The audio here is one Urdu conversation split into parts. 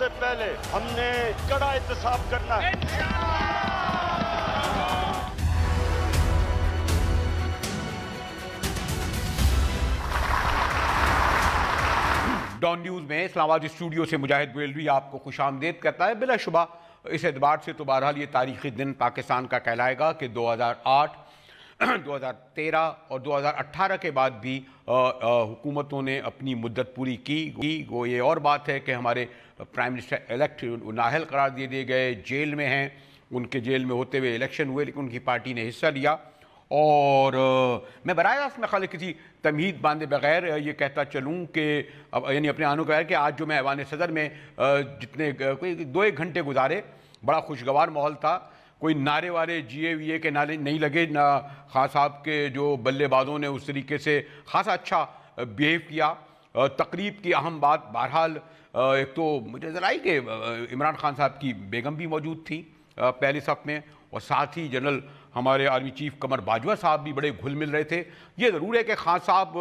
سے پہلے ہم نے کڑا احتساب کرنا ہے۔ ڈان نیوز میں اسلام آباد اسٹوڈیو سے مجاہد بیلوی آپ کو خوش آمدید کرتا ہے۔ بلا شبہ اس اعتبار سے تو بہرحال یہ تاریخی دن پاکستان کا کہلائے گا کہ 2008 2013 اور 2018 کے بعد بھی حکومتوں نے اپنی مدت پوری کی۔ وہ یہ اور بات ہے کہ ہمارے پرائم منسٹر الیکٹ نااہل قرار دیے گئے، جیل میں ہیں، ان کے جیل میں ہوتے ہوئے الیکشن ہوئے لیکن ان کی پارٹی نے حصہ لیا۔ اور میں براہ راست میں خالی کسی تمہید باندھے بغیر یہ کہتا چلوں کہ یعنی اپنے آنوں کا ہے کہ آج جو میں ایوان صدر میں جتنے کوئی 2-1 گھنٹے گزارے، بڑا خوشگوار ماحول تھا۔ کوئی نعرے وارے جی اے وی اے کے نعرے نہیں لگے، نہ خان صاحب کے جو بلے بازوں نے اس طریقے سے خاصا اچھا بیہیو کیا۔ تقریب کی اہم بات بہرحال ایک تو مجھے نظر آئی کہ عمران خان صاحب کی بیگم بھی موجود تھی پہلے صف میں، اور ساتھ ہی جنرل ہمارے آرمی چیف قمر باجوہ صاحب بھی بڑے گھل مل رہے تھے۔ یہ ضرور ہے کہ خان صاحب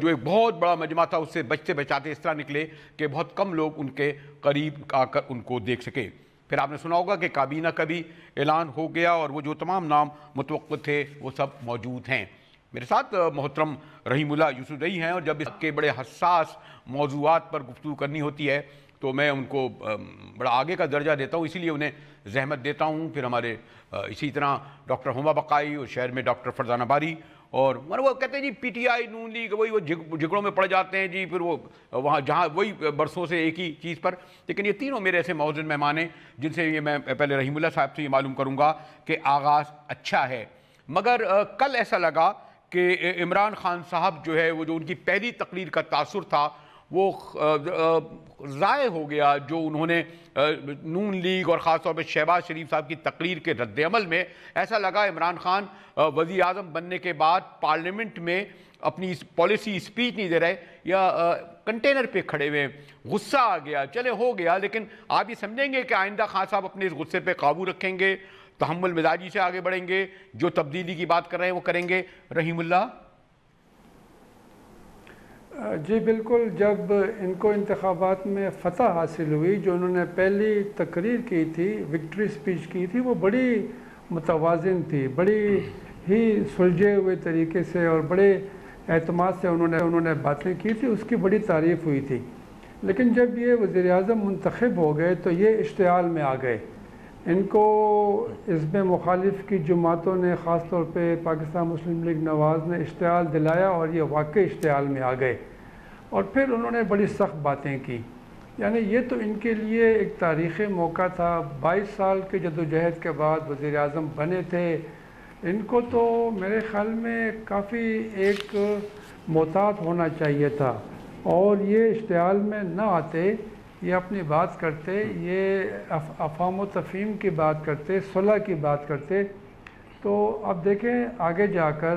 جو ایک بہت بڑا مجمع تھا اس سے بچتے بچاتے اس طرح نکلے کہ بہت کم لوگ ان کے قریب آ کر ان کو دیکھ سکے۔ پھر آپ نے سنا ہوگا کہ کابینہ کا بھی اعلان ہو گیا اور وہ جو تمام نام متوقع تھے وہ سب موجود ہیں۔ میرے ساتھ محترم رحیم اللہ یوسف زئی ہیں، اور جب اس کے بڑے حساس موضوعات پر گفتگو کرنی ہوتی ہے تو میں ان کو بڑا آگے کا درجہ دیتا ہوں، اسی لیے انہیں زحمت دیتا ہوں۔ پھر ہمارے اسی طرح ڈاکٹر ہما بقائی اور شہر میں ڈاکٹر فرزانہ باری، اور وہ کہتے ہیں جی P T I known league وہی وہ جھگڑوں میں پڑ جاتے ہیں جی، پھر وہ وہاں جہاں وہی برسوں سے ایک ہی چیز پر۔ لیکن یہ تینوں میرے ایسے موزن مہمان ہیں جن سے یہ میں پہلے رحیم اللہ صاحب سے یہ معلوم کروں گا کہ آغاز اچھا ہے، مگر کل ایسا لگا کہ عمران خان صاحب جو ہے وہ جو ان کی پہلی تقریر کا تاثر تھا وہ ضائع ہو گیا، جو انہوں نے نون لیگ اور خاص طور پہ شہباز شریف صاحب کی تقریر کے رد عمل میں ایسا لگا عمران خان وزیر اعظم بننے کے بعد پارلیمنٹ میں اپنی پالیسی اسپیچ نہیں دے رہے یا کنٹینر پہ کھڑے ہوئے، غصہ آ گیا، چلے ہو گیا، لیکن آپ یہ سمجھیں گے کہ آئندہ خان صاحب اپنے اس غصے پہ قابو رکھیں گے، تحمل مزاجی سے آگے بڑھیں گے، جو تبدیلی کی بات کر رہے ہیں وہ کریں گے؟ رحیم اللہ جی بالکل، جب ان کو انتخابات میں فتح حاصل ہوئی، جو انہوں نے پہلی تقریر کی تھی، وکٹری سپیچ کی تھی، وہ بڑی متوازن تھی، بڑی ہی سلجھے ہوئے طریقے سے اور بڑے اعتماد سے انہوں نے باتیں کی تھی، اس کی بڑی تعریف ہوئی تھی۔ لیکن جب یہ وزیر اعظم منتخب ہو گئے تو یہ اشتعال میں آ گئے۔ ان کو حزب مخالف کی جماعتوں نے، خاص طور پہ پاکستان مسلم لیگ نواز نے اشتعال دلایا اور یہ واقعی اشتعال میں آ گئے، اور پھر انہوں نے بڑی سخت باتیں کی۔ یعنی یہ تو ان کے لیے ایک تاریخی موقع تھا، 22 سال کے جدوجہد کے بعد وزیر اعظم بنے تھے۔ ان کو تو میرے خیال میں کافی ایک محتاط ہونا چاہیے تھا، اور یہ اشتعال میں نہ آتے، یہ اپنی بات کرتے، یہ افہام و تفہیم کی بات کرتے، صلح کی بات کرتے۔ تو اب دیکھیں آگے جا کر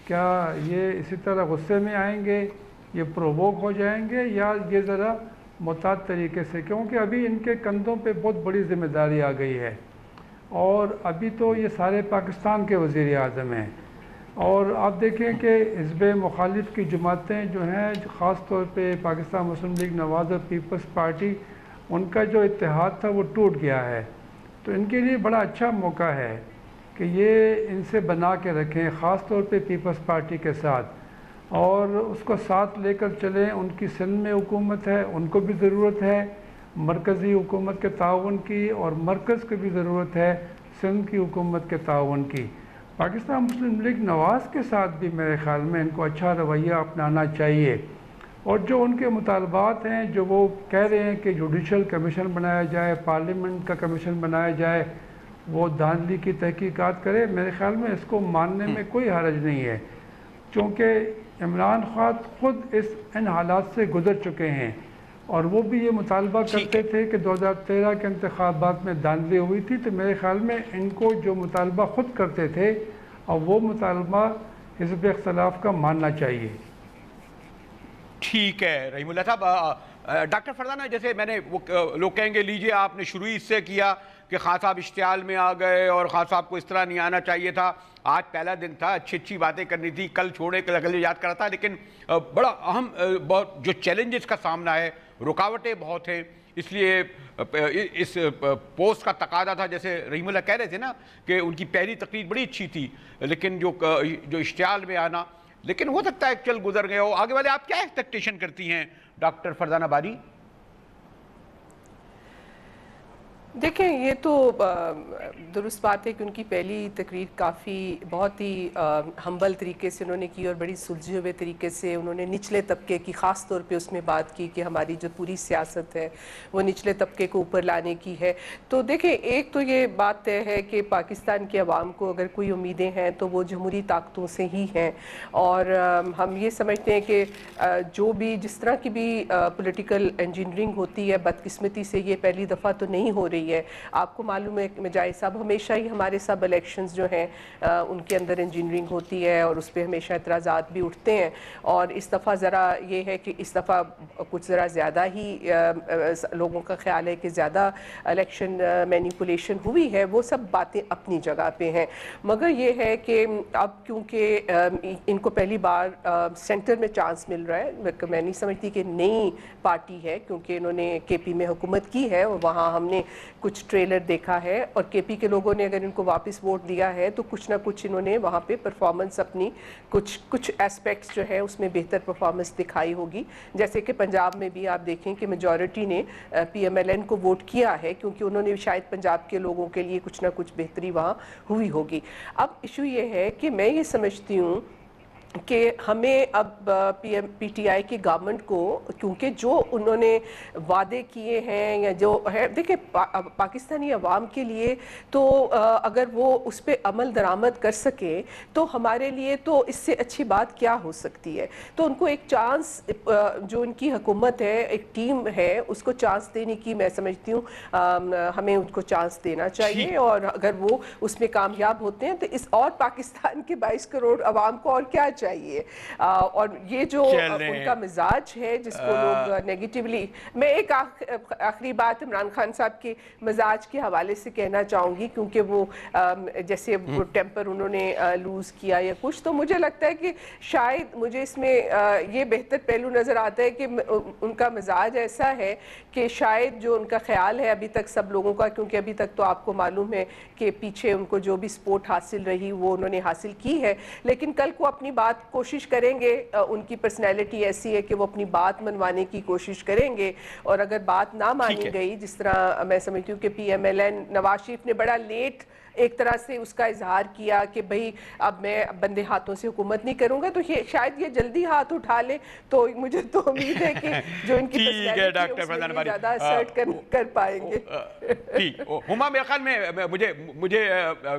کیا یہ اسی طرح غصے میں آئیں گے، یہ پرووک ہو جائیں گے، یا یہ ذرا محتاط طریقے سے، کیونکہ ابھی ان کے کندھوں پہ بہت بڑی ذمہ داری آ گئی ہے، اور ابھی تو یہ سارے پاکستان کے وزیر اعظم ہیں۔ اور آپ دیکھیں کہ حزب مخالف کی جماعتیں جو ہیں، خاص طور پہ پاکستان مسلم لیگ نواز اور پیپلز پارٹی، ان کا جو اتحاد تھا وہ ٹوٹ گیا ہے۔ تو ان کے لیے بڑا اچھا موقع ہے کہ یہ ان سے بنا کے رکھیں، خاص طور پہ پیپلز پارٹی کے ساتھ، اور اس کو ساتھ لے کر چلیں۔ ان کی سندھ میں حکومت ہے، ان کو بھی ضرورت ہے مرکزی حکومت کے تعاون کی، اور مرکز کو بھی ضرورت ہے سندھ کی حکومت کے تعاون کی۔ پاکستان مسلم لیگ نواز کے ساتھ بھی میرے خیال میں ان کو اچھا رویہ اپنانا چاہیے، اور جو ان کے مطالبات ہیں، جو وہ کہہ رہے ہیں کہ جوڈیشل کمیشن بنایا جائے، پارلیمنٹ کا کمیشن بنایا جائے، وہ دھاندلی کی تحقیقات کرے، میرے خیال میں اس کو ماننے میں کوئی حرج نہیں ہے، چونکہ عمران خان خود ان حالات سے گزر چکے ہیں، اور وہ بھی یہ مطالبہ کرتے تھے کہ 2013 کے انتخابات میں دھاندلی ہوئی تھی۔ تو میرے خیال میں ان کو جو مطالبہ خود کرتے تھے، اور وہ مطالبہ حزب اختلاف کا ماننا چاہیے۔ ٹھیک ہے رحیم اللہ صاحب۔ ڈاکٹر فرزانہ، جیسے میں نے وہ لوگ کہیں گے لیجئے آپ نے شروع اس سے کیا کہ خان صاحب اشتعال میں آ گئے اور خان صاحب کو اس طرح نہیں آنا چاہیے تھا، آج پہلا دن تھا، اچھی باتیں کرنی تھی، کل چھوڑے کل اگلے یاد کرا تھا، لیکن بڑا اہم جو چیلنجز کا سامنا ہے، رکاوٹیں بہت ہیں، اس لیے اس پوسٹ کا تقاضا تھا، جیسے رحیم اللہ کہہ رہے تھے نا کہ ان کی پہلی تقریر بڑی اچھی تھی، لیکن جو اشتعال میں آنا، لیکن ہو سکتا ہے چل گزر گئے ہو. آگے والے آپ کیا ایکسپیکٹیشن کرتی ہیں ڈاکٹر فرزانہ باری؟ دیکھیں یہ تو درست بات ہے کہ ان کی پہلی تقریر کافی بہت ہی ہمبل طریقے سے انہوں نے کی اور بڑی سلجھے ہوئے طریقے سے انہوں نے نچلے طبقے کی خاص طور پہ اس میں بات کی کہ ہماری جو پوری سیاست ہے وہ نچلے طبقے کو اوپر لانے کی ہے. تو دیکھیں ایک تو یہ بات طے ہے کہ پاکستان کے عوام کو اگر کوئی امیدیں ہیں تو وہ جمہوری طاقتوں سے ہی ہیں، اور ہم یہ سمجھتے ہیں کہ جو بھی جس طرح کی بھی پولیٹیکل انجینئرنگ ہوتی ہے، بدقسمتی سے یہ پہلی دفعہ تو نہیں ہو رہی ہے. آپ کو معلوم ہے کہ مجاہد صاحب ہمیشہ ہی ہمارے سب الیکشنز جو ہیں ان کے اندر انجینئرنگ ہوتی ہے اور اس پہ ہمیشہ اعتراضات بھی اٹھتے ہیں، اور اس دفعہ ذرا یہ ہے کہ اس دفعہ کچھ ذرا زیادہ ہی لوگوں کا خیال ہے کہ زیادہ الیکشن مینیپولیشن ہوئی ہے. وہ سب باتیں اپنی جگہ پہ ہیں، مگر یہ ہے کہ اب کیونکہ ان کو پہلی بار سینٹر میں چانس مل رہا ہے، میں نہیں سمجھتی کہ نئی پارٹی ہے کیونکہ انہوں نے کے پی میں حکومت کی ہے اور وہاں ہم نے کچھ ٹریلر دیکھا ہے، اور کے پی کے لوگوں نے اگر ان کو واپس ووٹ دیا ہے تو کچھ نہ کچھ انہوں نے وہاں پہ پرفارمنس اپنی کچھ ایسپیکٹس جو ہے اس میں بہتر پرفارمنس دکھائی ہوگی. جیسے کہ پنجاب میں بھی آپ دیکھیں کہ میجورٹی نے پی ایم ایل این کو ووٹ کیا ہے کیونکہ انہوں نے شاید پنجاب کے لوگوں کے لیے کچھ نہ کچھ بہتری وہاں ہوئی ہوگی. اب ایشو یہ ہے کہ میں یہ سمجھتی ہوں کہ ہمیں اب پی ٹی آئی کی گورنمنٹ کو، کیونکہ جو انہوں نے وعدے کیے ہیں یا جو ہے، دیکھیں پاکستانی عوام کے لیے تو اگر وہ اس پہ عمل درآمد کر سکے تو ہمارے لیے تو اس سے اچھی بات کیا ہو سکتی ہے. تو ان کو ایک چانس، جو ان کی حکومت ہے، ایک ٹیم ہے، اس کو چانس دینے کی میں سمجھتی ہوں ہمیں ان کو چانس دینا چاہیے، اور اگر وہ اس میں کامیاب ہوتے ہیں تو اس اور پاکستان کے 22 کروڑ عوام کو اور کیا چاہیے. اور یہ جو ان کا مزاج ہے جس کو لوگ نیگیٹیولی، میں ایک آخری بات عمران خان صاحب کے مزاج کے حوالے سے کہنا چاہوں گی، کیونکہ وہ جیسے ٹیمپر انہوں نے لوز کیا یا کچھ، تو مجھے لگتا ہے کہ شاید مجھے اس میں یہ بہتر پہلو نظر آتا ہے کہ ان کا مزاج ایسا ہے کہ شاید جو ان کا خیال ہے ابھی تک سب لوگوں کا، کیونکہ ابھی تک تو آپ کو معلوم ہے کہ پیچھے ان کو جو بھی سپورٹ حاصل رہی وہ انہوں نے حاصل کی ہے، لیکن کل کو اپنی بات کوشش کریں گے. ان کی پرسنالٹی ایسی ہے کہ وہ اپنی بات منوانے کی کوشش کریں گے، اور اگر بات نہ مانی گئی، جس طرح میں سمجھتی ہوں کہ P M L N Nawaz Sharif نے بڑا لیٹ ایک طرح سے اس کا اظہار کیا کہ بھئی اب میں بندے ہاتھوں سے حکومت نہیں کروں گا، تو شاید یہ جلدی ہاتھ اٹھا لے. تو مجھے تو امید ہے کہ جو ان کی پرسنالٹی ہے اس میں زیادہ اسرٹ کر پائیں گے. ٹھیک ہما، میرے خیال میں مجھے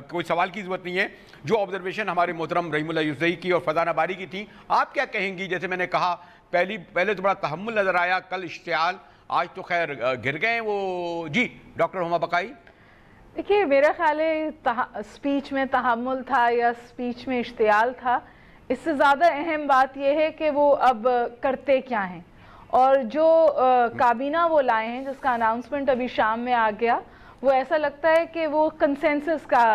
کوئی سوال کی ضرورت نہیں ہے. جو آبزرویشن ہمارے محترم رحیم اللہ یوسفزئی کی اور فرزانہ باری کی تھی، آپ کیا کہیں گی؟ جیسے میں نے کہا پہلے تو بڑا تحمل نظر آیا، کل اشتعال، آج تو خیر گر گئے وہ. جی ڈاکٹر ہما بقائی. دیکھیے میرا خیال ہے سپیچ میں تحمل تھا یا سپیچ میں اشتعال تھا، اس سے زیادہ اہم بات یہ ہے کہ وہ اب کرتے کیا ہیں، اور جو کابینہ وہ لائے ہیں جس کا اناؤنسمنٹ ابھی شام میں آ گیا، وہ ایسا لگتا ہے کہ وہ کنسنسس کا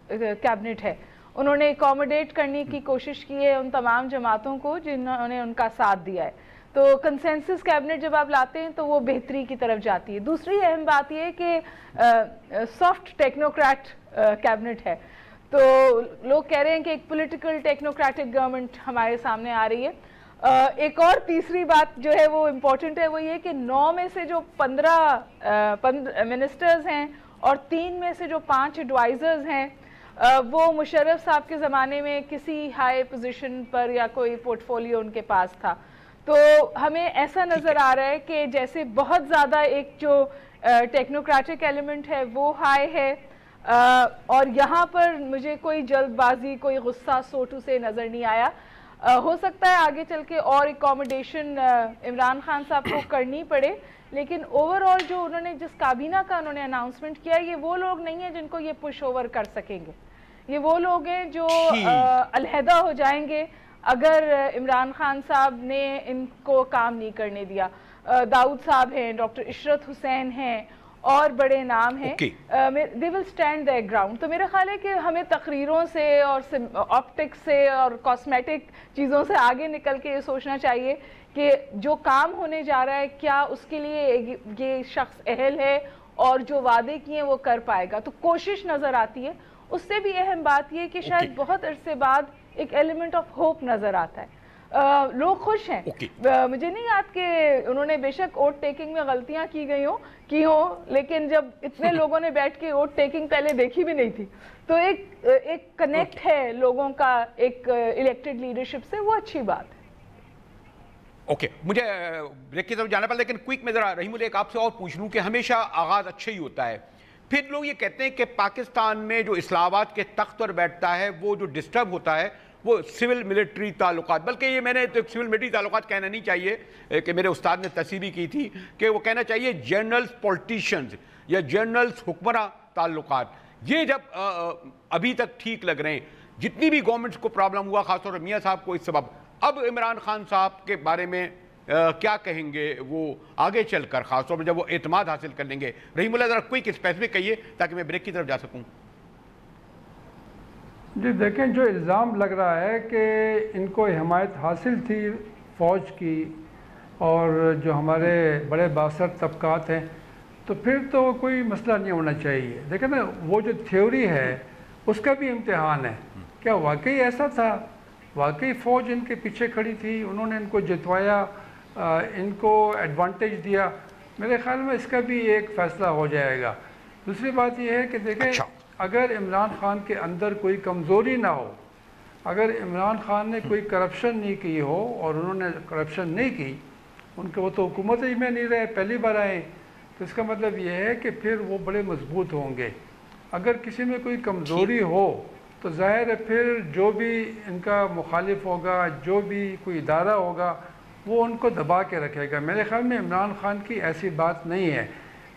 کیبنٹ ہے. انہوں نے اکوموڈیٹ کرنے کی کوشش کی ہے ان تمام جماعتوں کو جنہوں نے ان کا ساتھ دیا ہے. تو کنسنسس کیبنٹ جب آپ لاتے ہیں تو وہ بہتری کی طرف جاتی ہے. دوسری اہم بات یہ ہے کہ سافٹ ٹیکنوکریٹ کیبنٹ ہے. تو لوگ کہہ رہے ہیں کہ ایک پولیٹیکل ٹیکنوکریٹک گورنمنٹ ہمارے سامنے آ رہی ہے. ایک اور تیسری بات جو ہے وہ امپورٹنٹ ہے، وہ یہ کہ 9 میں سے جو 15 منسٹرز ہیں اور 3 میں سے جو 5 ایڈوائزرز ہیں، وہ مشرف صاحب کے زمانے میں کسی ہائی پوزیشن پر یا کوئی پورٹ فولیو ان کے پاس تھا. تو ہمیں ایسا نظر آ رہا ہے کہ جیسے بہت زیادہ ایک جو ٹیکنوکریٹک ایلیمنٹ ہے وہ ہائی ہے، اور یہاں پر مجھے کوئی جلد بازی، کوئی غصہ سوٹو سے نظر نہیں آیا. ہو سکتا ہے آگے چل کے اور ایکوموڈیشن عمران خان صاحب کو کرنی پڑے، لیکن اوور آل جو انہوں نے جس کابینہ کا انہوں نے اناؤنسمنٹ کیا، یہ وہ لوگ نہیں ہیں جن کو یہ پش اوور کر سکیں گے. یہ وہ لوگ ہیں جو علیحدہ ہو جائیں گے اگر عمران خان صاحب نے ان کو کام نہیں کرنے دیا. داؤد صاحب ہیں، ڈاکٹر عشرت حسین ہیں، اور بڑے نام ہیں. they will stand their ground. تو میرا خیال ہے کہ ہمیں تقریروں سے اور آپٹکس سے اور کاسمیٹک چیزوں سے آگے نکل کے یہ سوچنا چاہیے کہ جو کام ہونے جا رہا ہے کیا اس کے لیے یہ شخص اہل ہے اور جو وعدے کیے وہ کر پائے گا. تو کوشش نظر آتی ہے. اس سے بھی اہم بات یہ کہ شاید بہت عرصے بعد ایک ایلیمنٹ آف ہوپ نظر آتا ہے. لوگ خوش ہیں. مجھے نہیں یاد کہ انہوں نے بے شک ووٹ ٹیکنگ میں غلطیاں کی ہوں لیکن جب اتنے لوگوں نے بیٹھ کے ووٹ ٹیکنگ پہلے دیکھی بھی نہیں تھی تو ایک کنیکٹ ہے لوگوں کا ایک الیکٹڈ لیڈرشپ سے, وہ اچھی بات ہے. اوکے, مجھے بریک کی طرف جانا پڑا لیکن کوئک میں ذرا رحیم اللہ ایک آپ سے اور پوچھ لوں کہ ہمیشہ آغاز اچھا ہی ہوتا ہے, پھر لوگ یہ کہتے ہیں کہ پاکستان میں جو اسلام آباد کے تخت پر بیٹھتا ہے وہ جو ڈسٹرب ہوتا ہے وہ سول ملٹری تعلقات, بلکہ یہ میں نے سول ملٹری تعلقات کہنا نہیں چاہیے کہ میرے استاد نے تصحیح کی تھی کہ وہ کہنا چاہیے جنرلز پولیٹیشنز یا جنرلز حکمراں تعلقات. یہ جب ابھی تک ٹھیک لگ رہے ہیں, جتنی بھی گورنمنٹس کو پرابلم ہوا خاص طور پر میاں صاحب کو اس سبب, اب عمران خان صاحب کے بارے میں کیا کہیں گے وہ آگے چل کر, خاص طور پر جب وہ اعتماد حاصل کر لیں گے؟ رحیم اللہ ذرا کوئی اسپیسیفک کہیے تاکہ میں بریک کی طرف جا سکوں. جی دیکھیں, جو الزام لگ رہا ہے کہ ان کو حمایت حاصل تھی فوج کی اور جو ہمارے بڑے باثر طبقات ہیں, تو پھر تو کوئی مسئلہ نہیں ہونا چاہیے. دیکھیں نا, وہ جو تھیوری ہے اس کا بھی امتحان ہے. کیا واقعی ایسا تھا؟ واقعی فوج ان کے پیچھے کھڑی تھی, انہوں نے ان کو جتوایا, ان کو ایڈوانٹیج دیا؟ میرے خیال میں اس کا بھی ایک فیصلہ ہو جائے گا. دوسری بات یہ ہے کہ دیکھیں, اگر عمران خان کے اندر کوئی کمزوری نہ ہو, اگر عمران خان نے کوئی کرپشن نہیں کی ہو, اور انہوں نے کرپشن نہیں کی, ان کے وہ تو حکومت ہی میں نہیں رہے, پہلی بار آئے, تو اس کا مطلب یہ ہے کہ پھر وہ بڑے مضبوط ہوں گے. اگر کسی میں کوئی کمزوری ہو تو ظاہر ہے پھر جو بھی ان کا مخالف ہوگا, جو بھی کوئی ادارہ ہوگا, وہ ان کو دبا کے رکھے گا. میرے خیال میں عمران خان کی ایسی بات نہیں ہے.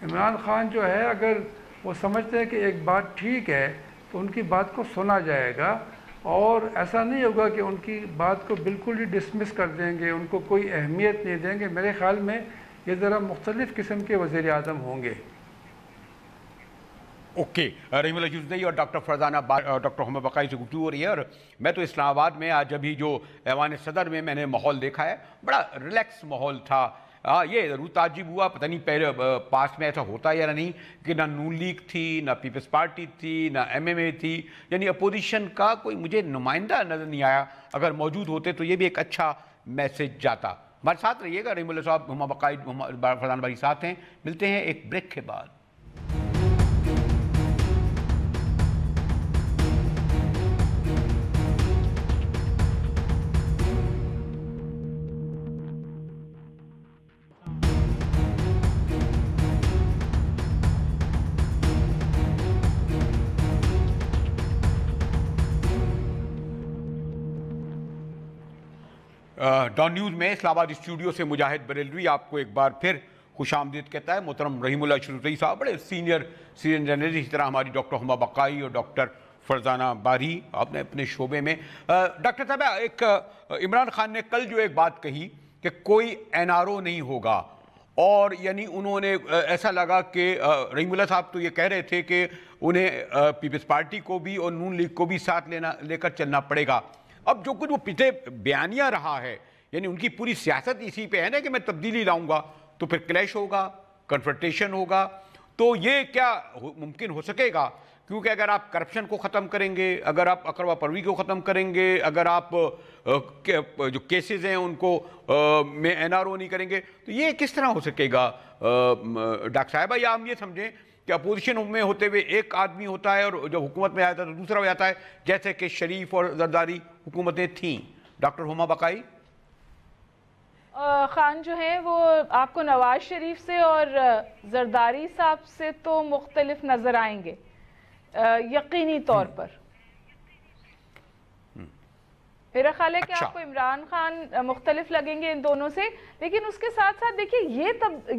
عمران خان جو ہے, اگر وہ سمجھتے ہیں کہ ایک بات ٹھیک ہے تو ان کی بات کو سنا جائے گا, اور ایسا نہیں ہوگا کہ ان کی بات کو بالکل ہی ڈسمس کر دیں گے, ان کو کوئی اہمیت نہیں دیں گے. میرے خیال میں یہ ذرا مختلف قسم کے وزیر اعظم ہوں گے. اوکے, رحیم اللہ یوسفزئی اور ڈاکٹر فرزانہ ڈاکٹر محمد بقائی سے گفتگو ہو رہی ہے, اور میں تو اسلام آباد میں آج ابھی جو ایوان صدر میں نے ماحول دیکھا ہے, بڑا ریلیکس ماحول تھا. یہ ضرور تعجب ہوا, پتہ نہیں پہلے پاس میں ایسا ہوتا یا نہیں کہ نہ نون لیگ تھی, نہ پیپلز پارٹی تھی, نہ MMA تھی, یعنی اپوزیشن کا کوئی مجھے نمائندہ نظر نہیں آیا. اگر موجود ہوتے تو یہ بھی ایک اچھا میسج جاتا. ہمارے ساتھ رہیے گا. رحیم اللہ صاحب, محمد بقائی, فرزانہ بھائی ساتھ ہیں. ملتے ہیں ایک بریک کے بعد. ڈان نیوز میں اسلام آباد اسٹوڈیو سے مجاہد بریلوی آپ کو ایک بار پھر خوش آمدید کہتا ہے. محترم رحیم اللہ یوسفزئی صاحب بڑے سینئر جرنلسٹ, اسی طرح ہماری ڈاکٹر ہما بقائی اور ڈاکٹر فرزانہ باری, آپ نے اپنے شعبے میں. ڈاکٹر صاحب, ایک عمران خان نے کل جو ایک بات کہی کہ کوئی NRO نہیں ہوگا, اور یعنی انہوں نے ایسا لگا کہ رحیم اللہ صاحب تو یہ کہہ رہے تھے کہ انہیں پیپلز پارٹی کو بھی اور نون لیگ کو بھی ساتھ لے کر چلنا پڑے گا. اب جو کچھ وہ پچھلے بیانیہ رہا ہے, یعنی ان کی پوری سیاست اسی پہ ہے نا کہ میں تبدیلی لاؤں گا, تو پھر کلیش ہوگا, کنفرنٹیشن ہوگا. تو یہ کیا ممکن ہو سکے گا؟ کیونکہ اگر آپ کرپشن کو ختم کریں گے, اگر آپ اقربا پروی کو ختم کریں گے, اگر آپ جو کیسز ہیں ان کو میں NRO نہیں کریں گے, تو یہ کس طرح ہو سکے گا ڈاکٹر صاحبہ؟ یا ہم یہ سمجھیں کہ اپوزیشن میں ہوتے ہوئے ایک آدمی ہوتا ہے اور جب حکومت میں آتا ہے تو دوسرا ہو جاتا ہے, جیسے کہ شریف اور زرداری حکومتیں تھیں. ڈاکٹر ہما بقائی. خان جو ہیں وہ آپ کو نواز شریف سے اور زرداری صاحب سے تو مختلف نظر آئیں گے یقینی طور پر. میرا خیال ہے کہ آپ کو عمران خان مختلف لگیں گے ان دونوں سے, لیکن اس کے ساتھ ساتھ دیکھیے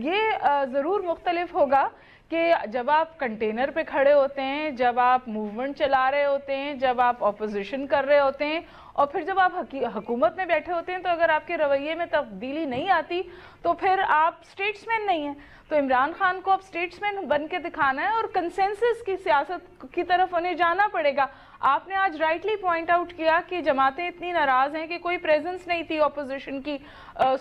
یہ ضرور مختلف ہوگا کہ جب آپ کنٹینر پہ کھڑے ہوتے ہیں، جب آپ موومنٹ چلا رہے ہوتے ہیں، جب آپ اپوزیشن کر رہے ہوتے ہیں، اور پھر جب آپ حکومت میں بیٹھے ہوتے ہیں، تو اگر آپ کے رویے میں تبدیلی نہیں آتی تو پھر آپ سٹیٹس مین نہیں ہیں. تو عمران خان کو اب سٹیٹس مین بن کے دکھانا ہے اور کنسنسس کی سیاست کی طرف انہیں جانا پڑے گا. آپ نے آج رائٹلی پوائنٹ آؤٹ کیا کہ جماعتیں اتنی ناراض ہیں کہ کوئی پریزنس نہیں تھی اپوزیشن کی،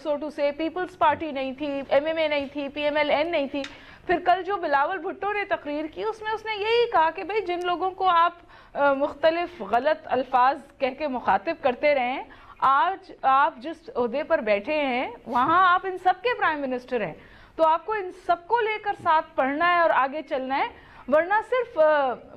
سو ٹو سے پیپلز پارٹی نہیں تھی، ایم ایم اے نہیں تھی، پی ایم ایل این نہیں تھی. پھر کل جو بلاول بھٹو نے تقریر کی اس میں اس نے یہی کہا کہ بھئی جن لوگوں کو آپ مختلف غلط الفاظ کہہ کے مخاطب کرتے رہے ہیں، آج آپ جس عہدے پر بیٹھے ہیں وہاں آپ ان سب کے پرائم منسٹر ہیں، تو آپ کو ان سب کو لے کر ساتھ پڑھنا ہے اور آگے چلنا ہے، ورنہ صرف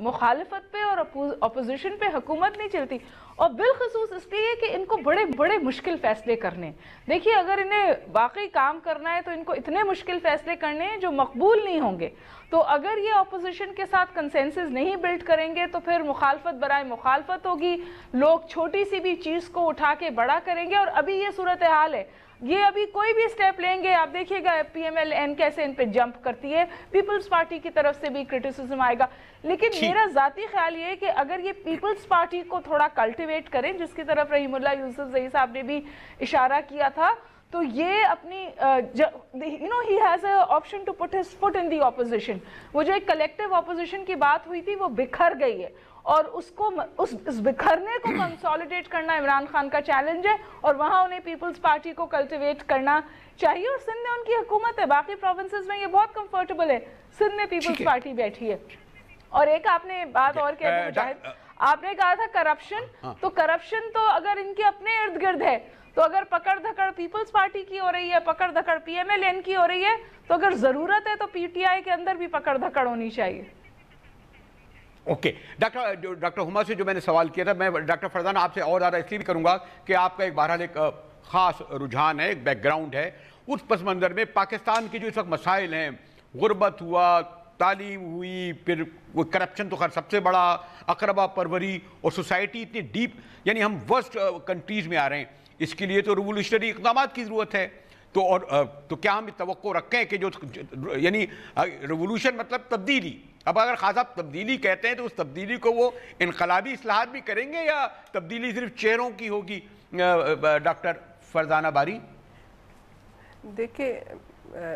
مخالفت پہ اور اپوزیشن پہ حکومت نہیں چلتی. اور بالخصوص اس لیے کہ ان کو بڑے بڑے مشکل فیصلے کرنے. دیکھیے اگر انہیں واقعی کام کرنا ہے تو ان کو اتنے مشکل فیصلے کرنے ہیں جو مقبول نہیں ہوں گے. تو اگر یہ اپوزیشن کے ساتھ کنسنسس نہیں بلڈ کریں گے تو پھر مخالفت برائے مخالفت ہوگی، لوگ چھوٹی سی بھی چیز کو اٹھا کے بڑا کریں گے. اور ابھی یہ صورتحال ہے، یہ ابھی کوئی بھی سٹیپ لیں گے آپ دیکھیے گا پی ایم ایل این کیسے ان پہ جمپ کرتی ہے، پیپلز پارٹی کی طرف سے بھی کرٹیسزم آئے گا. لیکن میرا ذاتی خیال یہ ہے کہ اگر یہ پیپلز پارٹی کو تھوڑا کلٹیویٹ کریں، جس کی طرف رحیم اللہ یوسف زئی صاحب نے بھی اشارہ کیا تھا، تو یہ اپنی he has an option to put his foot in the opposition. وہ جو ایک کلیکٹیو اپوزیشن کی بات ہوئی تھی وہ بکھر گئی ہے، اور اس کو اس بکھرنے کو کنسولیڈیٹ کرنا عمران خان کا چیلنج ہے، اور وہاں انہیں پیپلز پارٹی کو کلٹیویٹ کرنا چاہیے. اور سندھ میں ان کی حکومت ہے، باقی پروونسز میں یہ بہت کمفرٹیبل ہے، سندھ میں پیپلز پارٹی بیٹھی ہے. اور ایک آپ نے بات اور کہہ دی مجاہد، آپ نے کہا تھا کرپشن، تو کرپشن تو اگر ان کے اپنے ارد گرد ہے تو اگر پکڑ دھکڑ پیپلز پارٹی کی ہو رہی ہے، پکڑ دھکڑ پی ایم ایل این کی ہو رہی ہے، تو اگر ضرورت ہے تو پی ٹی آئی کے اندر بھی پکڑ دھکڑ ہونی چاہیے. اوکے ڈاکٹر ہما سے جو میں نے سوال کیا تھا، میں ڈاکٹر فرزانہ آپ سے اور زیادہ اس لیے بھی کروں گا کہ آپ کا ایک بہرحال ایک خاص رجحان ہے، ایک بیک گراؤنڈ ہے. اس پس منظر میں پاکستان کے جو اس وقت مسائل ہیں، غربت ہوا، تعلیم ہوئی، پھر وہ کرپشن تو خیر سب سے بڑا، اقربا پروری، اور سوسائٹی اتنی ڈیپ، یعنی ہم ورسٹ کنٹریز میں آ رہے ہیں. اس کے لیے تو ریولوشنری اقدامات کی ضرورت ہے. تو کیا ہم توقع رکھیں کہ جو یعنی ریولوشن مطلب تبدیلی، اب اگر خاص آپ تبدیلی کہتے ہیں تو اس تبدیلی کو وہ انقلابی اصلاحات بھی کریں گے یا تبدیلی صرف چہروں کی ہوگی؟ ڈاکٹر فرزانہ باری. دیکھیں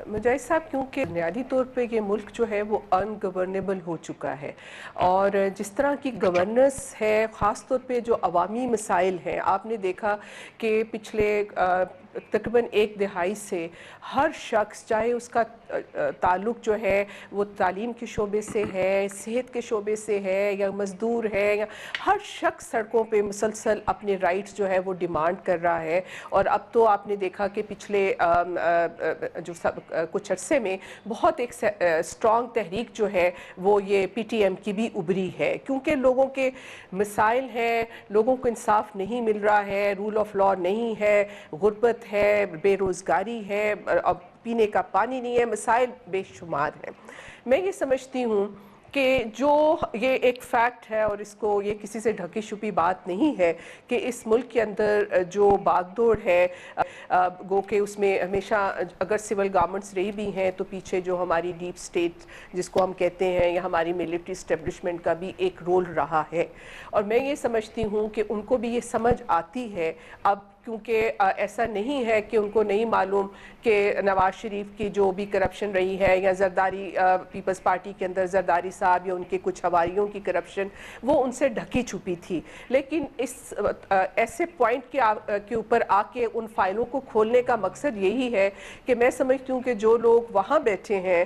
مجاہد صاحب، کیونکہ بنیادی طور پہ یہ ملک جو ہے وہ ان گورنیبل ہو چکا ہے، اور جس طرح کی گورننس ہے، خاص طور پہ جو عوامی مسائل ہیں، آپ نے دیکھا کہ پچھلے تقریباً 1 دہائی سے ہر شخص، چاہے اس کا تعلق جو ہے وہ تعلیم کے شعبے سے ہے، صحت کے شعبے سے ہے، یا مزدور ہے، یا ہر شخص سڑکوں پہ مسلسل اپنے رائٹس جو ہے وہ ڈیمانڈ کر رہا ہے. اور اب تو آپ نے دیکھا کہ پچھلے جو کچھ عرصے میں بہت ایک اسٹرانگ تحریک جو ہے وہ یہ پی ٹی ایم کی بھی ابھری ہے، کیونکہ لوگوں کے مسائل ہیں، لوگوں کو انصاف نہیں مل رہا ہے، رول آف لا نہیں ہے، غربت ہے، بے روزگاری ہے، اب پینے کا پانی نہیں ہے، مسائل بے شمار ہیں. میں یہ سمجھتی ہوں کہ جو یہ ایک فیکٹ ہے، اور اس کو یہ کسی سے ڈھکی چھپی بات نہیں ہے کہ اس ملک کے اندر جو باغ دوڑ ہے، گو کہ اس میں ہمیشہ اگر سول گورنمنٹس رہی بھی ہیں تو پیچھے جو ہماری ڈیپ سٹیٹ جس کو ہم کہتے ہیں، یا ہماری ملٹری اسٹیبلشمنٹ کا بھی ایک رول رہا ہے. اور میں یہ سمجھتی ہوں کہ ان کو بھی یہ سمجھ آتی ہے اب، کیونکہ ایسا نہیں ہے کہ ان کو نہیں معلوم کہ نواز شریف کی جو بھی کرپشن رہی ہے، یا زرداری پیپلز پارٹی کے اندر زرداری صاحب یا ان کے کچھ حواریوں کی کرپشن، وہ ان سے ڈھکی چھپی تھی. لیکن اس ایسے پوائنٹ کے اوپر آ کے ان فائلوں کو کھولنے کا مقصد یہی ہے کہ میں سمجھتی ہوں کہ جو لوگ وہاں بیٹھے ہیں،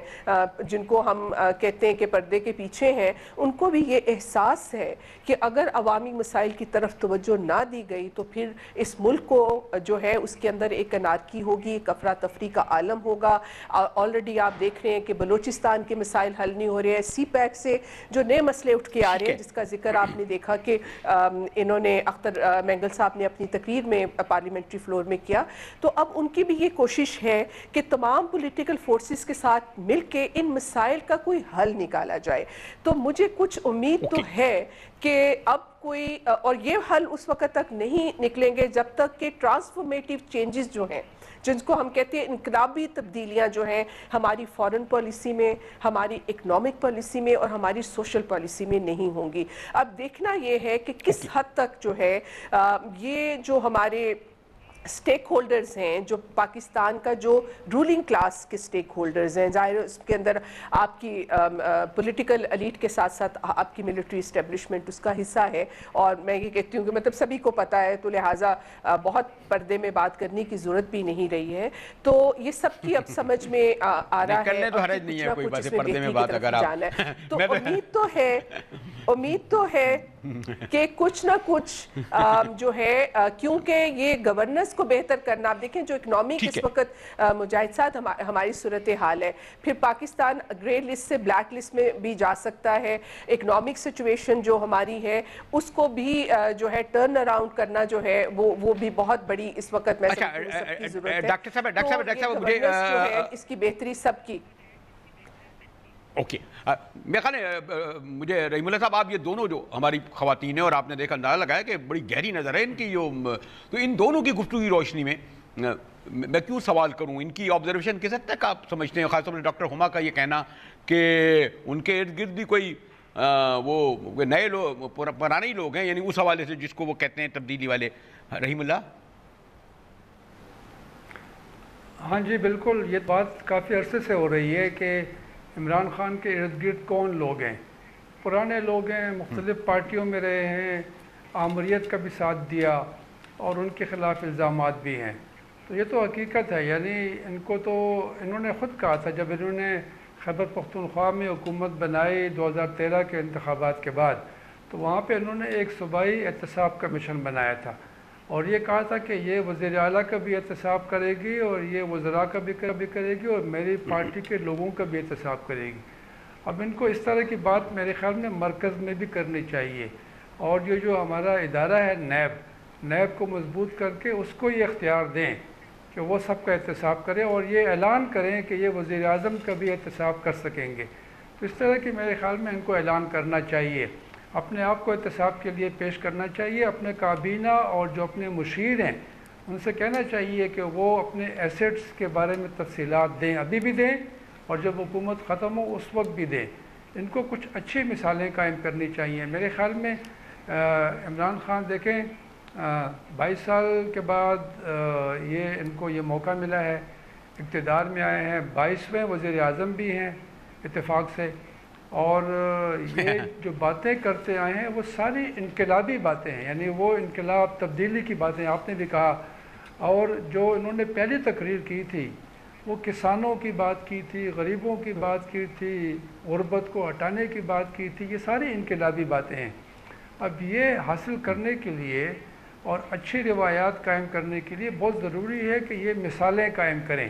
جن کو ہم کہتے ہیں کہ پردے کے پیچھے ہیں، ان کو بھی یہ احساس ہے کہ اگر عوامی مسائل کی طرف توجہ نہ دی گئی تو پھر اس ملک کو جو ہے اس کے اندر ایک انارکی ہوگی، ایک افراتفری کا عالم ہوگا. آلریڈی آپ دیکھ رہے ہیں کہ بلوچستان کے مسائل حل نہیں ہو رہے ہیں، سی پیک سے جو نئے مسئلے اٹھ کے آ رہے ہیں، جس کا ذکر آپ نے دیکھا کہ انہوں نے اختر مینگل صاحب نے اپنی تقریر میں پارلیمنٹری فلور میں کیا. تو اب ان کی بھی یہ کوشش ہے کہ تمام پولیٹیکل فورسز کے ساتھ مل کے ان مسائل کا کوئی حل نکالا جائے. تو مجھے کچھ امید تو ہے کہ اب کوئی، اور یہ حل اس وقت تک نہیں نکلیں گے جب تک کہ ٹرانسفارمیٹیو چینجز جو ہیں، جن کو ہم کہتے ہیں انقلابی تبدیلیاں جو ہیں ہماری فورن پالیسی میں، ہماری اکنامک پالیسی میں اور ہماری سوشل پالیسی میں نہیں ہوں گی۔ اب دیکھنا یہ ہے کہ کس حد تک جو ہے یہ جو ہمارے سٹیک ہولڈرز ہیں، جو پاکستان کا جو رولنگ کلاس کے سٹیک ہولڈرز ہیں، ظاہر اس کے اندر آپ کی پولیٹیکل ایلیٹ کے ساتھ ساتھ آپ کی ملٹری اسٹیبلشمنٹ اس کا حصہ ہے، اور میں یہ کہتی ہوں کہ مطلب سبھی کو پتہ ہے، تو لہٰذا بہت پردے میں بات کرنے کی ضرورت بھی نہیں رہی ہے۔ تو یہ سب کی اب سمجھ میں آ رہا ہے، تو حرج نہیں ہے کوئی بات پردے میں بات اگر آپ تو امید تو ہے کہ کچھ نہ کچھ جو ہے، کیونکہ یہ گورننس کو بہتر کرنا، آپ دیکھیں جو اکنامک اس وقت مجاہد صاحب ہماری صورتحال ہے، پھر پاکستان گرے لسٹ سے بلیک لسٹ میں بھی جا سکتا ہے، اکنامک سچویشن جو ہماری ہے اس کو بھی جو ہے ٹرن اراؤنڈ کرنا جو ہے وہ بھی بہت بڑی اس وقت میں سب کی ضرورت ہے۔ ڈاکٹر صاحب اس کی بہتری سب کی۔ اوکے، میں خیال ہے مجھے رحیم اللہ صاحب، آپ یہ دونوں جو ہماری خواتین ہیں اور آپ نے دیکھا اندازہ لگایا کہ بڑی گہری نظر ہے ان کی، تو ان دونوں کی گفتگو کی روشنی میں میں کیوں سوال کروں، ان کی آبزرویشن کس حد تک آپ سمجھتے ہیں، خاص طور پر ڈاکٹر ہما کا یہ کہنا کہ ان کے ارد گرد بھی کوئی وہ نئے لوگ، پرانے ہی لوگ ہیں، یعنی اس حوالے سے جس کو وہ کہتے ہیں تبدیلی والے، رحیم اللہ؟ ہاں جی بالکل، یہ بات کافی عرصے سے ہو رہی ہے کہ عمران خان کے ارد گرد کون لوگ ہیں، پرانے لوگ ہیں، مختلف پارٹیوں میں رہے ہیں، آمریت کا بھی ساتھ دیا اور ان کے خلاف الزامات بھی ہیں۔ تو یہ تو حقیقت ہے، یعنی ان کو تو انہوں نے خود کہا تھا جب انہوں نے خیبر پختونخوا میں حکومت بنائی 2013 کے انتخابات کے بعد، تو وہاں پہ انہوں نے ایک صوبائی احتساب کمیشن بنایا تھا اور یہ کہا تھا کہ یہ وزیر اعلیٰ کا بھی احتساب کرے گی اور یہ وزراء کا بھی کرے گی اور میری پارٹی کے لوگوں کا بھی احتساب کرے گی۔ اب ان کو اس طرح کی بات میرے خیال میں مرکز میں بھی کرنی چاہیے، اور یہ جو ہمارا ادارہ ہے نیب کو مضبوط کر کے اس کو یہ اختیار دیں کہ وہ سب کا احتساب کرے اور یہ اعلان کریں کہ یہ وزیر اعظم کا بھی احتساب کر سکیں گے۔ تو اس طرح کی میرے خیال میں ان کو اعلان کرنا چاہیے، اپنے آپ کو احتساب کے لیے پیش کرنا چاہیے، اپنے کابینہ اور جو اپنے مشیر ہیں ان سے کہنا چاہیے کہ وہ اپنے ایسیٹس کے بارے میں تفصیلات دیں، ابھی بھی دیں اور جب حکومت ختم ہو اس وقت بھی دیں۔ ان کو کچھ اچھی مثالیں قائم کرنی چاہیے۔ میرے خیال میں عمران خان دیکھیں 22 سال کے بعد یہ ان کو یہ موقع ملا ہے، اقتدار میں آئے ہیں، 22ویں وزیر اعظم بھی ہیں اتفاق سے، اور یہ جو باتیں کرتے آئے ہیں وہ ساری انقلابی باتیں ہیں، یعنی وہ انقلاب تبدیلی کی باتیں آپ نے بھی کہا، اور جو انہوں نے پہلی تقریر کی تھی وہ کسانوں کی بات کی تھی، غریبوں کی بات کی تھی، غربت کو ہٹانے کی بات کی تھی، یہ ساری انقلابی باتیں ہیں۔ اب یہ حاصل کرنے کے لیے اور اچھی روایات قائم کرنے کے لیے بہت ضروری ہے کہ یہ مثالیں قائم کریں۔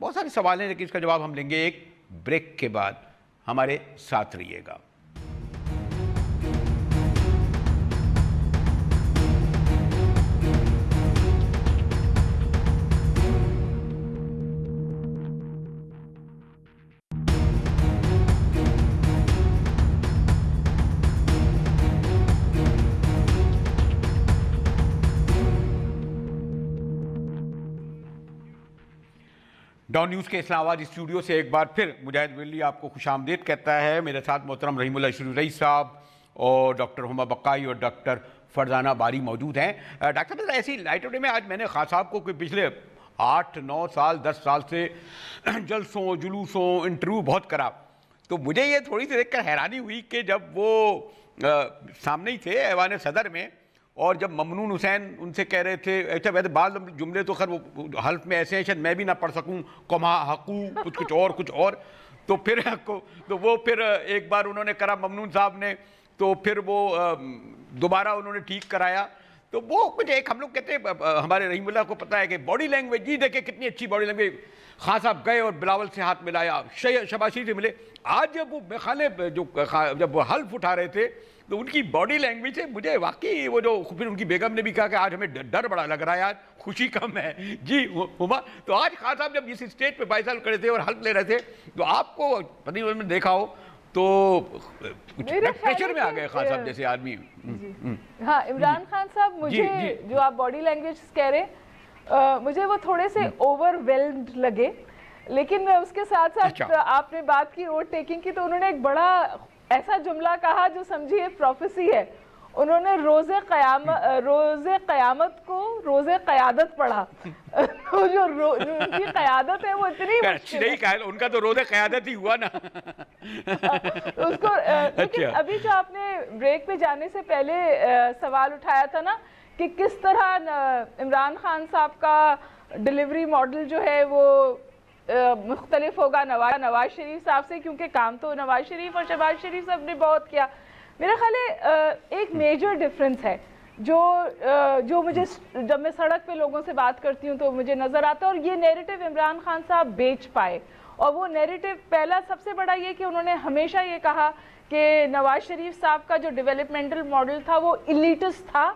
بہت سارے سوال ہیں لیکن اس کا جواب ہم لیں گے ایک بریک کے بعد، ہمارے ساتھ رہیے گا۔ ڈان نیوز کے اسلام آباد اسٹوڈیو سے ایک بار پھر مجاہد ویلڈی آپ کو خوش آمدید کہتا ہے۔ میرے ساتھ محترم رحیم اللہ اشرف رئیس صاحب اور ڈاکٹر ہما بقائی اور ڈاکٹر فرزانہ باری موجود ہیں۔ ڈاکٹر صاحب ایسی لائٹ ڈے میں آج میں نے خان صاحب کو کہ پچھلے 8-9 سال 10 سال سے جلسوں جلوسوں انٹرویو بہت کرا، تو مجھے یہ تھوڑی سی دیکھ کر حیرانی ہوئی کہ جب وہ سامنے ہی تھے ایوان صدر میں اور جب ممنون حسین ان سے کہہ رہے تھے، اچھا ویسے بعض جملے تو خیر وہ حلف میں ایسے ہیں شاید میں بھی نہ پڑھ سکوں، کما حقو کچھ اور تو پھر تو وہ پھر ایک بار انہوں نے کرا ممنون صاحب نے، تو پھر وہ دوبارہ انہوں نے ٹھیک کرایا، تو وہ کچھ ایک ہم لوگ کہتے ہیں ہمارے رحیم اللہ کو پتہ ہے کہ باڈی لینگویج، جی دیکھیں کتنی اچھی باڈی لینگویج، خان صاحب گئے اور بلاول سے ہاتھ ملایا، شہباز شریف سے ملے۔ آج جب وہ خانے جب وہ حلف اٹھا رہے تھے تو ان کی باڈی لینگویج سے مجھے واقعی وہ جو پھر ان کی بیگم نے بھی کہا کہ آج ہمیں ڈر بڑا لگ رہا ہے، آج خوشی کم ہے جی ہما۔ تو آج خان صاحب جب اس اسٹیج پہ 22 سال کھڑے تھے اور حلف لے رہے تھے تو آپ کو پتہ نہیں انہوں نے دیکھا ہو تو پریشر میں آ گئے خان صاحب جیسے آدمی۔ ہاں عمران خان صاحب، مجھے جو آپ باڈی لینگویج کہہ رہے ہیں مجھے وہ تھوڑے سے اوور ویلمڈ لگے. لیکن اس کے ساتھ ساتھ آپ نے بات کی اوور ٹیکنگ کی, تو انہوں نے ایک بڑا ایسا جملہ کہا جو سمجھیے پروفیسی ہے. انہوں نے روز قیامت کو روز قیادت پڑھا. جو ان کی قیادت ہے وہ اتنی مشکل ہے. ان کا تو روز قیادت ہی ہوا نا اس کو. لیکن ابھی جو آپ نے بریک پہ جانے سے پہلے سوال اٹھایا تھا نا کہ کس طرح عمران خان صاحب کا ڈیلیوری ماڈل جو ہے وہ مختلف ہوگا نواز شریف صاحب سے, کیونکہ کام تو نواز شریف اور شہباز شریف صاحب نے بہت کیا. میرا خیال ہے ایک میجر ڈفرنس ہے جو مجھے جب میں سڑک پہ لوگوں سے بات کرتی ہوں تو مجھے نظر آتا ہے, اور یہ نیریٹو عمران خان صاحب بیچ پائے. اور وہ نیریٹو پہلا سب سے بڑا یہ کہ انہوں نے ہمیشہ یہ کہا کہ نواز شریف صاحب کا جو ڈیولپمنٹل ماڈل تھا وہ ایلیٹس تھا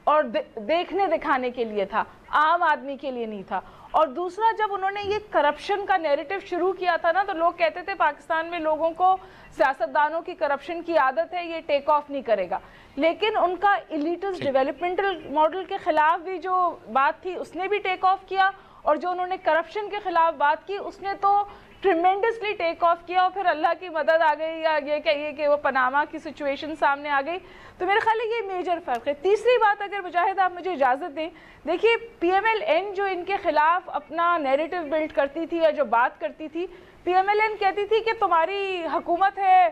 اور دیکھنے دکھانے کے لیے تھا, عام آدمی کے لیے نہیں تھا. اور دوسرا, جب انہوں نے یہ کرپشن کا نیریٹو شروع کیا تھا نا, تو لوگ کہتے تھے پاکستان میں لوگوں کو سیاستدانوں کی کرپشن کی عادت ہے, یہ ٹیک آف نہیں کرے گا. لیکن ان کا ایلیٹس ڈیولپمنٹل ماڈل کے خلاف بھی جو بات تھی اس نے بھی ٹیک آف کیا, اور جو انہوں نے کرپشن کے خلاف بات کی اس نے تو ٹریمینڈسلی ٹیک آف کیا. اور پھر اللہ کی مدد آ گئی, یا یہ کہیے کہ وہ پاناما کی سچویشن سامنے آ گئی. تو میرے خیال ہے یہ میجر فرق ہے. تیسری بات, اگر مجاہد آپ مجھے اجازت دیں, دیکھیے پی ایم ایل این جو ان کے خلاف اپنا نیریٹو بلڈ کرتی تھی یا جو بات کرتی تھی, پی ایم ایل این کہتی تھی کہ تمہاری حکومت ہے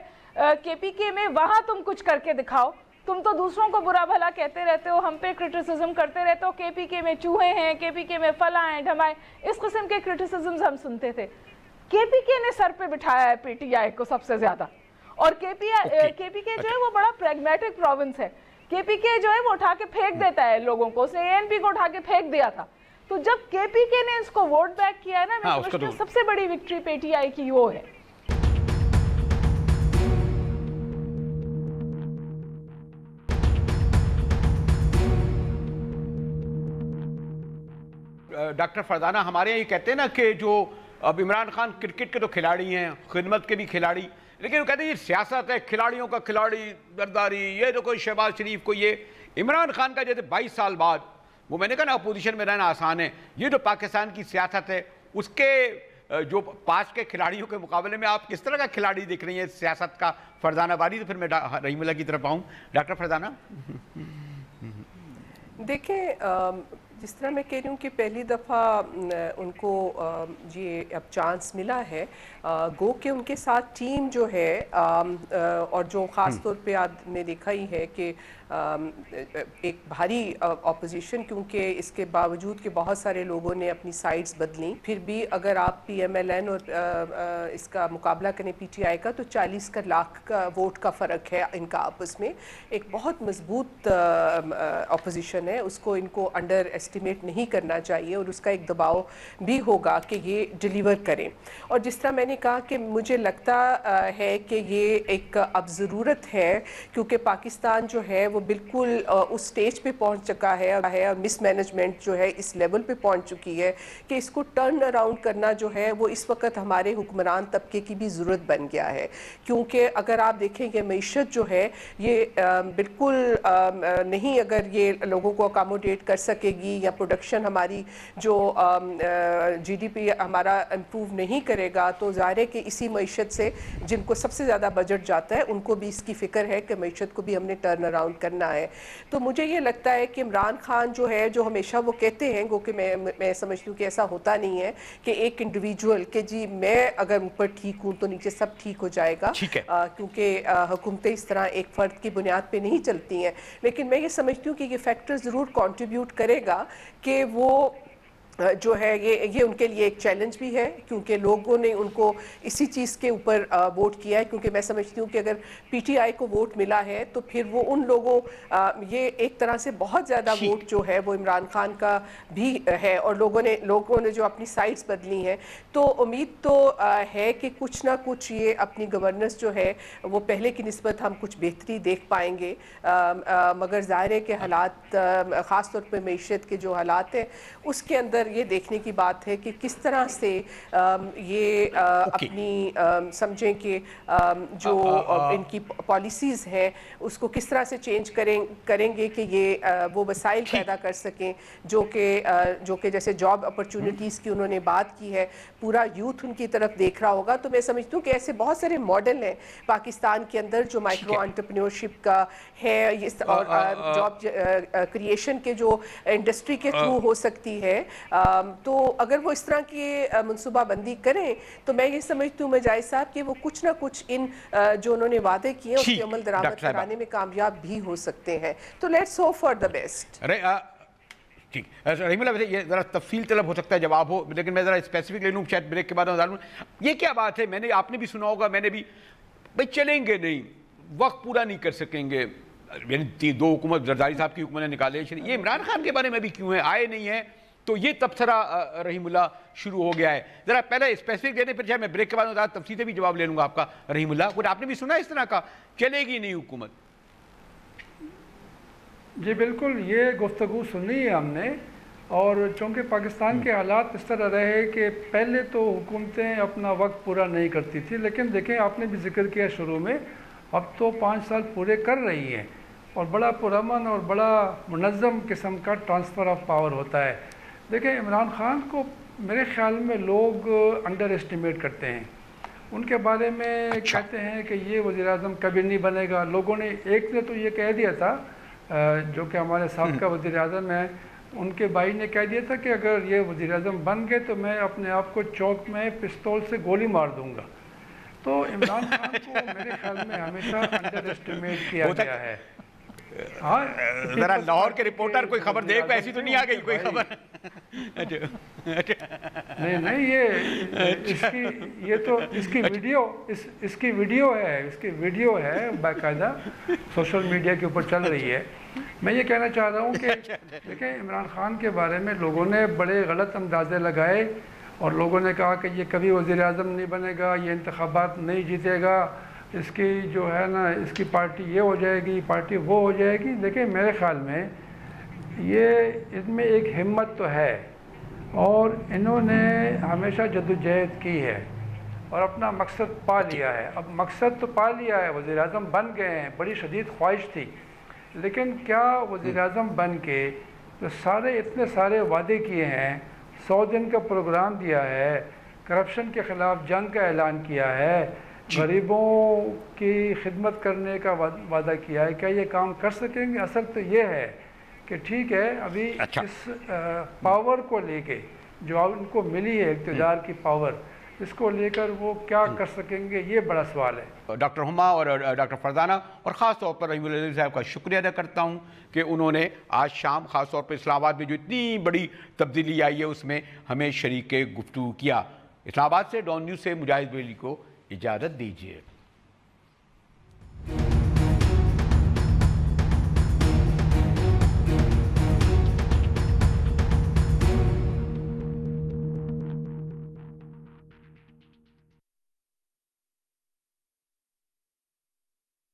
کے پی کے میں, وہاں تم کچھ کر کے دکھاؤ. تم تو دوسروں کو برا بھلا کہتے رہتے ہو, ہم پہ کرٹیسزم کرتے رہتے ہو, کے پی کے میں چوہے ہیں, کے پی کے میں فلاں ہیں ڈھمائیں, اس قسم کے کرٹیسزمز ہم سنتے تھے. کے پی کے نے سر پہ بٹھایا ہے پی ٹی آئی کو سب سے زیادہ, اور کے پی کے جو ہے وہ بڑا پریگمیٹک پروونس ہے. کے پی کے جو ہے وہ اٹھا کے پھینک دیتا ہے لوگوں کو, اس نے اے این پی کو اٹھا کے پھینک دیا تھا. تو جب کے پی کے نے اس کو ووٹ بیک کیا ہے نا, میں سمجھتی ہوں سب سے بڑی وکٹری پی ٹی آئی کی وہ ہے. ڈاکٹر فرزانہ, ہمارے یہاں یہ کہتے ہیں نا کہ جو اب عمران خان کرکٹ کے تو کھلاڑی ہیں, خدمت کے بھی کھلاڑی, لیکن وہ کہتے ہیں یہ سیاست ہے, کھلاڑیوں کا کھلاڑی درداری, یہ تو کوئی شہباز شریف کو, یہ عمران خان کا جیسے 22 سال بعد, وہ میں نے کہا نا اپوزیشن میں رہنا آسان ہے, یہ جو پاکستان کی سیاست ہے اس کے جو پاس کے کھلاڑیوں کے مقابلے میں آپ کس طرح کا کھلاڑی دیکھ رہی ہیں سیاست کا؟ فرزانہ باری, تو پھر میں رحیم اللہ کی طرف آؤں. ڈاکٹر فرزانہ. دیکھیں, جس طرح میں کہہ رہی ہوں کہ پہلی دفعہ ان کو یہ اب چانس ملا ہے, گو کہ ان کے ساتھ ٹیم جو ہے, اور جو خاص طور پہ آپ نے دیکھا ہی ہے کہ ایک بھاری اپوزیشن, کیونکہ اس کے باوجود کہ بہت سارے لوگوں نے اپنی سائڈز بدلیں, پھر بھی اگر آپ پی ایم ایل این اور اس کا مقابلہ کریں پی ٹی آئی کا, تو 40 لاکھ کا ووٹ کا فرق ہے ان کا آپس میں. ایک بہت مضبوط اپوزیشن ہے, اس کو ان کو انڈر ایسٹیمیٹ نہیں کرنا چاہیے, اور اس کا ایک دباؤ بھی ہوگا کہ یہ ڈیلیور کریں. اور جس طرح میں نے کہا کہ مجھے لگتا ہے کہ یہ ایک اب ضرورت ہے, کیونکہ پاکستان جو ہے وہ بالکل اس سٹیج پہ پہنچ چکا ہے, اور مس مینجمنٹ جو ہے اس لیول پہ پہنچ چکی ہے کہ اس کو ٹرن اراؤنڈ کرنا جو ہے وہ اس وقت ہمارے حکمران طبقے کی بھی ضرورت بن گیا ہے. کیونکہ اگر آپ دیکھیں کہ معیشت جو ہے یہ بالکل نہیں, اگر یہ لوگوں کو اکاموڈیٹ کر سکے گی, یا پروڈکشن ہماری جو جی ڈی پی ہمارا امپروو نہیں کرے گا, تو ظاہر ہے کہ اسی معیشت سے جن کو سب سے زیادہ بجٹ جاتا ہے ان کو بھی اس کی فکر ہے کہ معیشت کو بھی ہم نے ٹرن اراؤنڈ کرنا ہے. تو مجھے یہ لگتا ہے کہ عمران خان جو ہے, جو ہمیشہ وہ کہتے ہیں, گو کہ میں سمجھتی ہوں کہ ایسا ہوتا نہیں ہے کہ ایک انڈیویجول کہ جی میں اگر اوپر ٹھیک ہوں تو نیچے سب ٹھیک ہو جائے گا, کیونکہ حکومتیں اس طرح ایک فرد کی بنیاد پہ نہیں چلتی ہیں. لیکن میں یہ سمجھتی ہوں کہ یہ فیکٹر ضرور کنٹریبیوٹ کرے گا کہ وہ جو ہے یہ ان کے لیے ایک چیلنج بھی ہے, کیونکہ لوگوں نے ان کو اسی چیز کے اوپر ووٹ کیا ہے. کیونکہ میں سمجھتی ہوں کہ اگر پی ٹی آئی کو ووٹ ملا ہے تو پھر وہ ان لوگوں, یہ ایک طرح سے بہت زیادہ ووٹ جو ہے وہ عمران خان کا بھی ہے, اور لوگوں نے جو اپنی سائڈز بدلی ہیں, تو امید تو ہے کہ کچھ نہ کچھ یہ اپنی گورننس جو ہے وہ پہلے کی نسبت ہم کچھ بہتری دیکھ پائیں گے. مگر ظاہر ہے کہ حالات, خاص طور پہ معیشت کے جو حالات ہیں اس کے اندر یہ دیکھنے کی بات ہے کہ کس طرح سے یہ اپنی سمجھیں کہ جو ان کی پالیسیز ہیں اس کو کس طرح سے چینج کریں گے کہ یہ وہ وسائل پیدا کر سکیں جو کہ جیسے جاب اپرچونٹیز کی انہوں نے بات کی ہے، پورا یوتھ ان کی طرف دیکھ رہا ہوگا. تو میں سمجھتی ہوں کہ ایسے بہت سارے ماڈل ہیں پاکستان کے اندر جو مائکرو انٹرپرینیورشپ کا ہے اور جاب کریشن کے جو انڈسٹری کے تھرو ہو سکتی ہے. تو اگر وہ اس طرح کی منصوبہ بندی کریں تو میں یہ سمجھتی ہوں مجاہد صاحب کہ وہ کچھ نہ کچھ ان جو انہوں نے وعدے کیے اس کی عمل درآمد کرانے میں کامیاب بھی ہو سکتے ہیں. تو let's hope for the best. ٹھیک رحیم اللہ، ویسے یہ ذرا تفصیل طلب ہو سکتا ہے جواب ہو، لیکن میں ذرا اسپیسیفک لے لوں شاید بریک کے بعد. یہ کیا بات ہے؟ آپ نے بھی سنا ہوگا، میں نے بھی، بھائی چلیں گے نہیں، وقت پورا نہیں کر سکیں گے. یعنی 2 حکومت زرداری صاحب کی حکومت نے نکالے، یہ عمران خان کے بارے میں بھی کیوں ہے، آئے نہیں ہیں، تو یہ تبصرہ رحیم اللہ شروع ہو گیا ہے. ذرا پہلے اسپیسیفک دینے پھر میں بریک کے بعد زیادہ تفصیل سے بھی جواب لے لوں گا آپ کا. رحیم اللہ، کچھ آپ نے بھی سنا اس طرح کا چلے گی نہیں حکومت؟ جی بالکل، یہ گفتگو سنی ہے ہم نے، اور چونکہ پاکستان کے حالات اس طرح رہے کہ پہلے تو حکومتیں اپنا وقت پورا نہیں کرتی تھی، لیکن دیکھیں آپ نے بھی ذکر کیا شروع میں، اب تو 5 سال پورے کر رہی ہیں اور بڑا پرامن اور بڑا منظم قسم کا ٹرانسفر آف پاور ہوتا ہے. دیکھیں عمران خان کو میرے خیال میں لوگ انڈر اسٹیمیٹ کرتے ہیں، ان کے بارے میں کہتے ہیں کہ یہ وزیر اعظم کبھی نہیں بنے گا. لوگوں نے، ایک نے تو یہ کہہ دیا تھا جو کہ ہمارے سابقہ وزیر اعظم ہیں، ان کے بھائی نے کہہ دیا تھا کہ اگر یہ وزیر اعظم بن گئے تو میں اپنے آپ کو چوک میں پستول سے گولی مار دوں گا. تو عمران خان کو میرے خیال میں ہمیشہ انڈر اسٹیمیٹ کیا گیا ہے. ہاں ذرا لاہور کے رپورٹر کوئی خبر دیکھ پہ ایسی تو نہیں آ گئی کوئی خبر؟ نہیں یہ تو اس کی ویڈیو ہے باقاعدہ سوشل میڈیا کے اوپر چل رہی ہے. میں یہ کہنا چاہ رہا ہوں کہ دیکھیں عمران خان کے بارے میں لوگوں نے بڑے غلط اندازے لگائے اور لوگوں نے کہا کہ یہ کبھی وزیر اعظم نہیں بنے گا، یہ انتخابات نہیں جیتے گا، اس کی جو ہے نا اس کی پارٹی یہ ہو جائے گی، پارٹی وہ ہو جائے گی. دیکھیں میرے خیال میں اس میں ایک ہمت تو ہے اور انہوں نے ہمیشہ جدوجہد کی ہے اور اپنا مقصد پا لیا ہے. اب مقصد تو پا لیا ہے، وزیر اعظم بن گئے ہیں، بڑی شدید خواہش تھی، لیکن کیا وزیر اعظم بن کے جو اتنے سارے وعدے کیے ہیں، 100 دن کا پروگرام دیا ہے، کرپشن کے خلاف جنگ کا اعلان کیا ہے، غریبوں کی خدمت کرنے کا وعدہ کیا ہے، کیا یہ کام کر سکیں گے؟ اصل تو یہ ہے کہ ٹھیک ہے ابھی اس پاور کو لے کے جو ان کو ملی ہے، اقتدار کی پاور، اس کو لے کر وہ کیا کر سکیں گے، یہ بڑا سوال ہے. ڈاکٹر ہما اور ڈاکٹر فرزانہ، اور خاص طور پر رحیم اللہ صاحب کا شکریہ ادا کرتا ہوں کہ انہوں نے آج شام خاص طور پر اسلام آباد میں جو اتنی بڑی تبدیلی آئی ہے اس میں ہمیں شریک گفتگو کیا. اسلام آباد سے ڈان نیوز سے مجاہد بریلوی کو اجازت دیجیے.